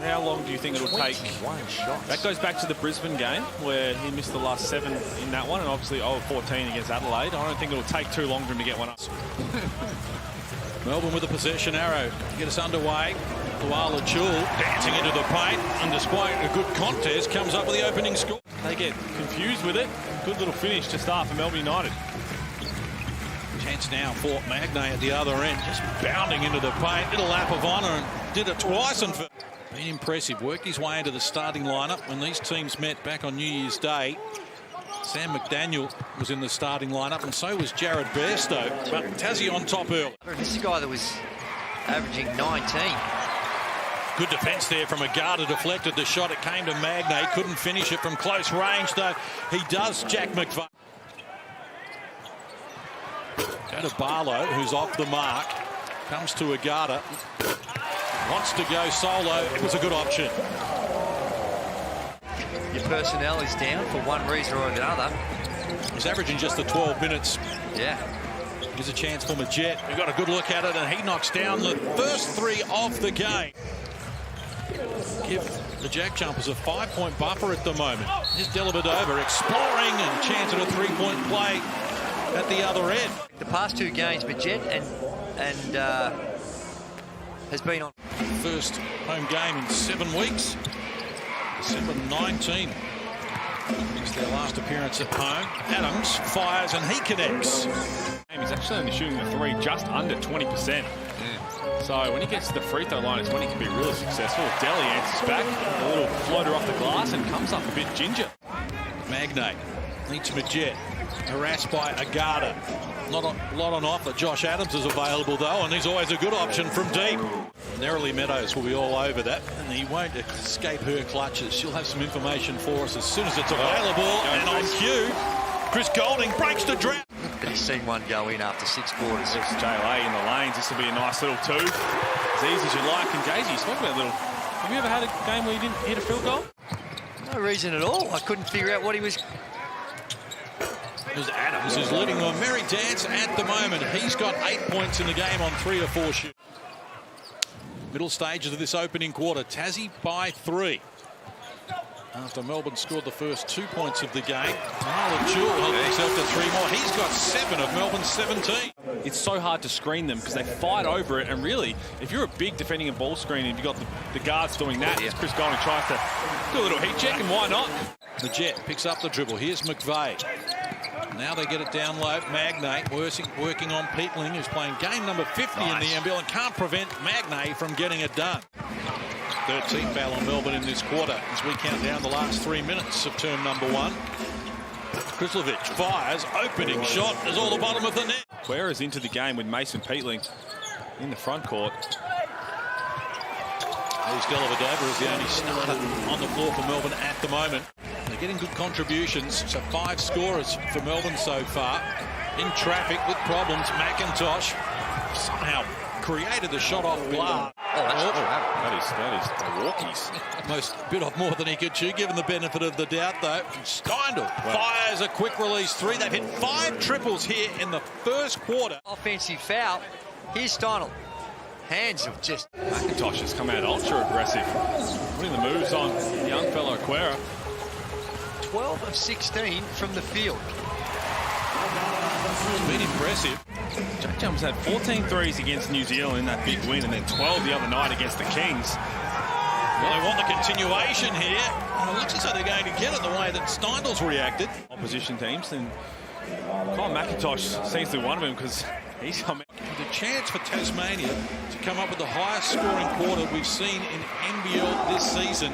How long do you think it'll take? Shots. That goes back to the Brisbane game where he missed the last 7 in that one, and obviously 0-14 against Adelaide. I don't think it'll take too long for him to get one up. Melbourne with a possession arrow to get us underway. Koala Chul dancing into the paint, and despite a good contest, comes up with the opening score. They get confused with it. Good little finish to start for Melbourne United. Chance now for Magnay at the other end, just bounding into the paint. Little lap of honour, and did it twice. And been impressive. Worked his way into the starting lineup when these teams met back on New Year's Day. Sam McDaniel was in the starting lineup, and so was Jared Bairstow. But Tassie on top early. This is a guy that was averaging 19. Good defence there from Agata, deflected the shot. It came to Magnay, couldn't finish it from close range, though he does. Jack McVeigh. Go to Barlow, who's off the mark. Comes to Agata. Wants to go solo. It was a good option. Your personnel is down for one reason or another. He's averaging just the 12 minutes. Yeah. Here's a chance for Majet. We got a good look at it, and he knocks down the first 3 of the game. Give the JackJumpers a 5-point buffer at the moment. Here's Dellavedova exploring, and chance at a 3-point play at the other end. The past 2 games, Majet and has been on. First home game in 7 weeks. December 19. It's their last appearance at home. Adams fires and he connects. He's actually only shooting the 3 just under 20%. So when he gets to the free throw line, it's when he can be really successful. Delhi answers back, a little floater off the glass, and comes up a bit ginger. Magnay meets Majet, harassed by Agata. Not a lot on offer. Josh Adams is available though, and he's always a good option from deep. Nerily Meadows will be all over that, and he won't escape her clutches. She'll have some information for us as soon as it's available. And on cue, Chris Golding breaks the drought. He's seen one go in after 6 quarters. There's JLA in the lanes. This will be a nice little 2. As easy as you like. And Jay-Z, you spoke about a little. Have you ever had a game where you didn't hit a field goal? No reason at all. I couldn't figure out what he was. There's Adams, who's living a merry dance at the moment. He's got 8 points in the game on 3 or 4 shoots. Middle stages of this opening quarter. Tassie by 3. After Melbourne scored the first 2 points of the game, Koala Chul helped himself to 3 more. He's got 7 of Melbourne's 17. It's so hard to screen them because they fight over it. And really, if you're a big defending a ball screen and you've got the guards doing that, as Chris Golding tries to do a little heat check, and why not? The Jet picks up the dribble. Here's McVeigh. Now they get it down low. Magnay working on Peatling, who's playing game number 50 in the NBL and can't prevent Magnay from getting it done. 13th foul on Melbourne in this quarter as we count down the last 3 minutes of term number 1. Krislovic fires, opening shot is all the bottom of the net. Quera is into the game with Mason Peatling in the front court. There's Dellavedova is the only starter on the floor for Melbourne at the moment. They're getting good contributions, so 5 scorers for Melbourne so far. In traffic with problems, McIntosh somehow created the shot off glass. That is the Walkies. Most bit off more than he could chew, given the benefit of the doubt, though. Steindl fires a quick release 3. They've hit 5 triples here in the first quarter. Offensive foul. Here's Steindl. Hands of just. McIntosh has come out ultra aggressive. Putting the moves on the young fellow Quera. 12 of 16 from the field. It's been impressive. JackJumpers had 14 threes against New Zealand in that big win, and then 12 the other night against the Kings. Well, they want the continuation here. And it looks as though they're going to get it the way that Steindl's reacted. Opposition teams, and Kyle McIntosh seems to be one of them because he's come out. The chance for Tasmania to come up with the highest scoring quarter we've seen in NBL this season.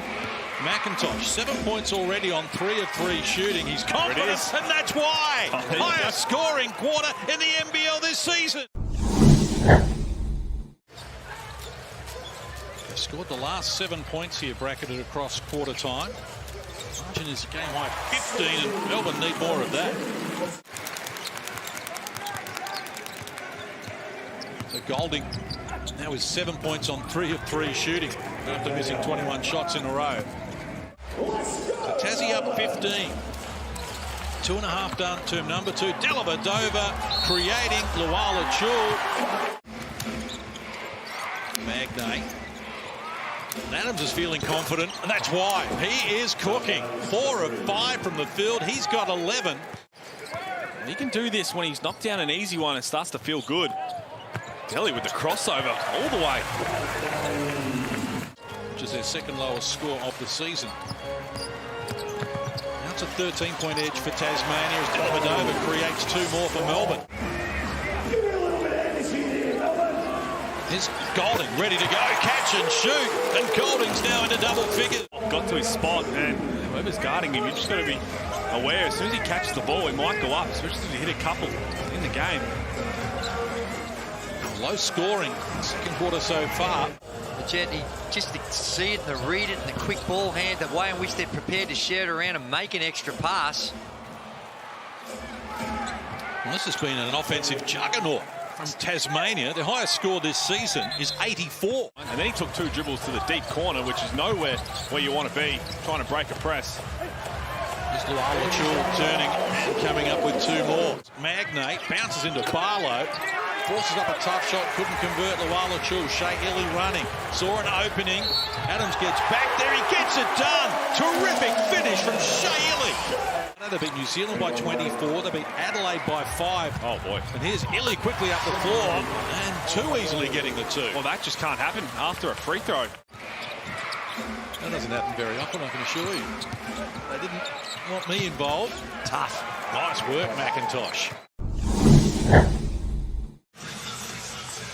McIntosh, 7 points already on 3 of 3 shooting. He's confident, and that's why. Highest scoring quarter in the NBL this season. They've scored the last 7 points here, bracketed across quarter time. Margin is game high 15, and Melbourne need more of that. So Golding now is 7 points on 3 of 3 shooting after missing 21 shots in a row. So Tassie up 15. 2.5 done, term number 2. Dellavedova creating Koala Chul. Magnay And Adams is feeling confident, and that's why. He is cooking. 4 of 5 from the field. He's got 11. He can do this when he's knocked down an easy one and starts to feel good. Delhi with the crossover all the way. Which is their second lowest score of the season. Now it's a 13-point edge for Tasmania as Delavadova creates 2 more for Melbourne. Here's Golding ready to go, catch and shoot, and Golding's now into double figures. Got to his spot, and whoever's guarding him, you just got to be aware. As soon as he catches the ball, he might go up, especially if he hit a couple in the game. Low scoring second quarter so far. But Jet, just to see it and to read it and the quick ball hand, the way in which they're prepared to share it around and make an extra pass. Well, this has been an offensive juggernaut from Tasmania. The highest score this season is 84. And then he took 2 dribbles to the deep corner, which is nowhere where you want to be, trying to break a press. Here's Luala turning and coming up with 2 more. Magnate bounces into Barlow. Forces up a tough shot, couldn't convert. Luala Shea Illy running. Saw an opening. Adams gets back there. He gets it done. Terrific finish from Shea Illy. They beat New Zealand by 24. They beat Adelaide by 5. Oh, boy. And here's Illy quickly up the floor and too easily getting the 2. Well, that just can't happen after a free throw. That doesn't happen very often, I can assure you. They didn't want me involved. Tough. Nice work, McIntosh.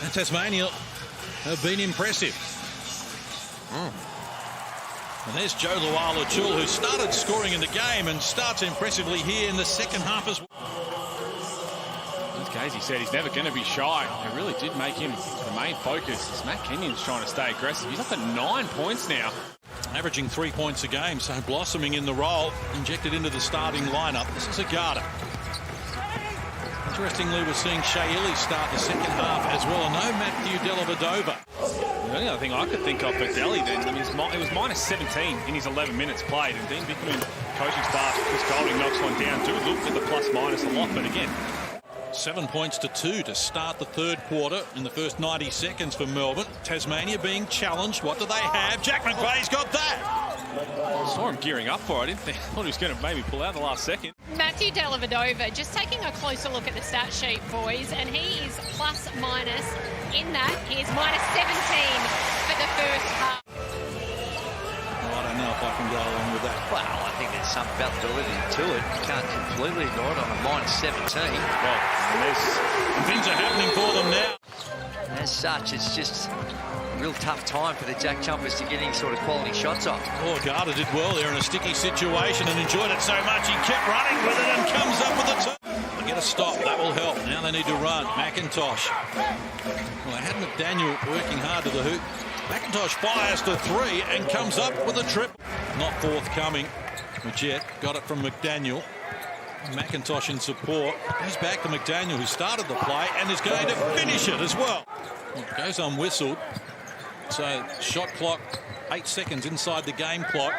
And Tasmania have been impressive. And there's Joe Luala-Chul, who started scoring in the game and starts impressively here in the second half as well. As Casey said, he's never going to be shy. It really did make him the main focus. As Matt Kenyon's trying to stay aggressive. He's up to 9 points now. Averaging 3 points a game, so blossoming in the role. Injected into the starting lineup. This is a Garda. Interestingly, we're seeing Shea Illy start the second half as well. And no Matthew Delavadova. The only other thing I could think of for Delhi then, I mean, it was minus 17 in his 11 minutes played. And Dean Bickerman, coaching staff, Chris Golding knocks one down. Do look at the plus-minus a lot, but again. 7 points to 2 to start the third quarter in the first 90 seconds for Melbourne. Tasmania being challenged. What do they have? Jack McVeigh's got that. I saw him gearing up for it. I thought he was going to maybe pull out the last second. Matthew Delavadova, just taking a closer look at the stat sheet, boys, and he is plus-minus. In that, he is minus 17 for the first half. Well, I don't know if I can go along with that. Well, I think there's some about the validity to it. You can't completely ignore it on a minus 17. Well, things are happening for them now. As such, it's just a real tough time for the JackJumpers to get any sort of quality shots off. Oh, Garda did well there in a sticky situation and enjoyed it so much he kept running with it and comes up with a 2. They get a stop, that will help. Now they need to run. McIntosh. Well, they had McDaniel working hard to the hoop. McIntosh fires to 3 and comes up with a triple. Not forthcoming. Jet got it from McDaniel. McIntosh in support. He's back to McDaniel, who started the play and is going to finish it as well. It goes unwhistled. So shot clock, 8 seconds inside the game clock.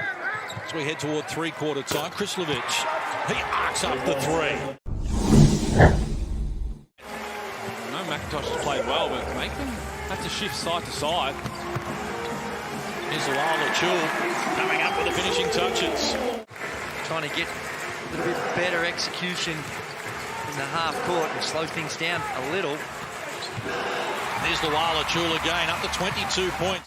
As we head toward three-quarter time, Krislovich, he arcs up the 3. I know McIntosh has played well, but make them have to shift side to side. Here's Luala-Chul coming up with the finishing touches. Trying to get a little bit better execution in the half court and slow things down a little. There's Luala-Chul again, up to 22 points.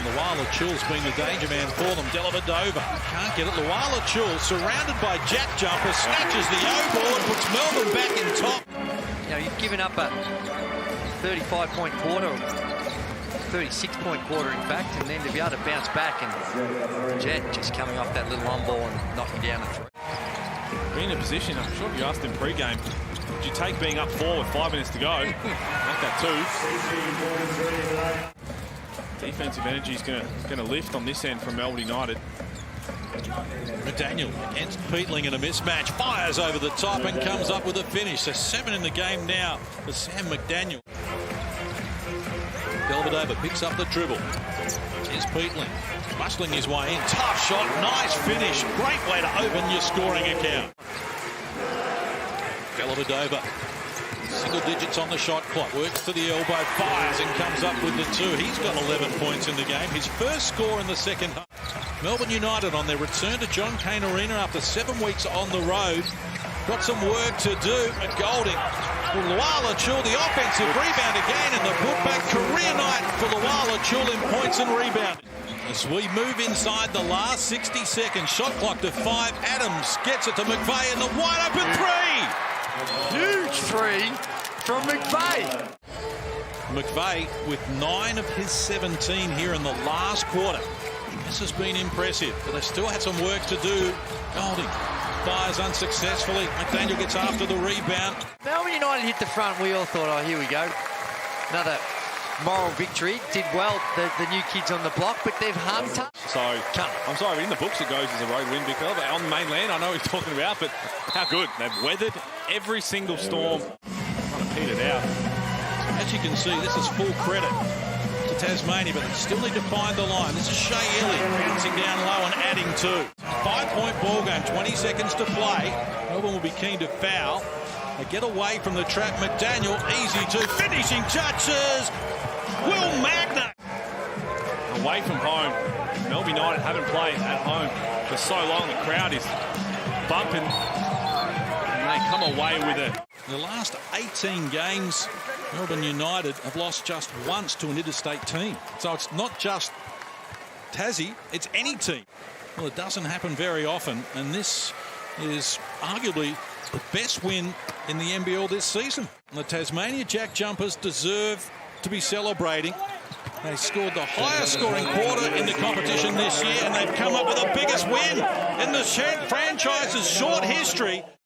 Luala-Chul's been the danger man for them. Delavadova can't get it. Luala-Chul, surrounded by JackJumpers, snatches the O-board, puts Melbourne back in top. You know, you've given up a 35-point quarter, 36-point quarter, in fact, and then to be able to bounce back and Jet just coming off that little on ball and knocking down a 3. Being in a position, I'm sure if you asked him pre-game, would you take being up 4 with 5 minutes to go? Like that too. Defensive energy is going to lift on this end from Melbourne United. McDaniel against Peatling in a mismatch, fires over the top and comes up with a finish. So 7 in the game now for Sam McDaniel. Delavadova picks up the dribble. Here's Peatling, muscling his way in. Tough shot, nice finish. Great way to open your scoring account. Delavadova Single digits on the shot clock. Works to the elbow, fires and comes up with the 2. He's got 11 points in the game. His first score in the second half. Melbourne United on their return to John Cain Arena after 7 weeks on the road. Got some work to do at Golding. Luala Chul, the offensive rebound again, and the putback. Career night for Luala Chul in points and rebound. As we move inside the last 60 seconds, shot clock to 5. Adams gets it to McVeigh in the wide open 3. Huge 3 from McVeigh. McVeigh with 9 of his 17 here in the last quarter. This has been impressive, but they still had some work to do. Golding fires unsuccessfully. McDaniel gets after the rebound. Melbourne United hit the front. We all thought, oh, here we go. Another moral victory. Did well, the new kids on the block, but they've hung tough. So, I'm sorry, but in the books it goes as a road win, because on the mainland, I know what he's talking about, but how good. They've weathered every single storm. Kind of petered out. As you can see, this is full credit to Tasmania, but they still need to find the line. This is Shea Elliott bouncing down low and adding 2. 5-point ball game, 20 seconds to play. Melbourne will be keen to foul. They get away from the trap. McDaniel, easy 2. Finishing touches. Will Magna. Away from home. Melbourne United haven't played at home for so long. The crowd is bumping, and they come away with it. In the last 18 games, Melbourne United have lost just once to an interstate team. So it's not just Tassie, it's any team. Well, it doesn't happen very often, and this is arguably the best win in the NBL this season. The Tasmania JackJumpers deserve to be celebrating. They scored the highest scoring quarter in the competition this year, and they've come up with the biggest win in the franchise's short history.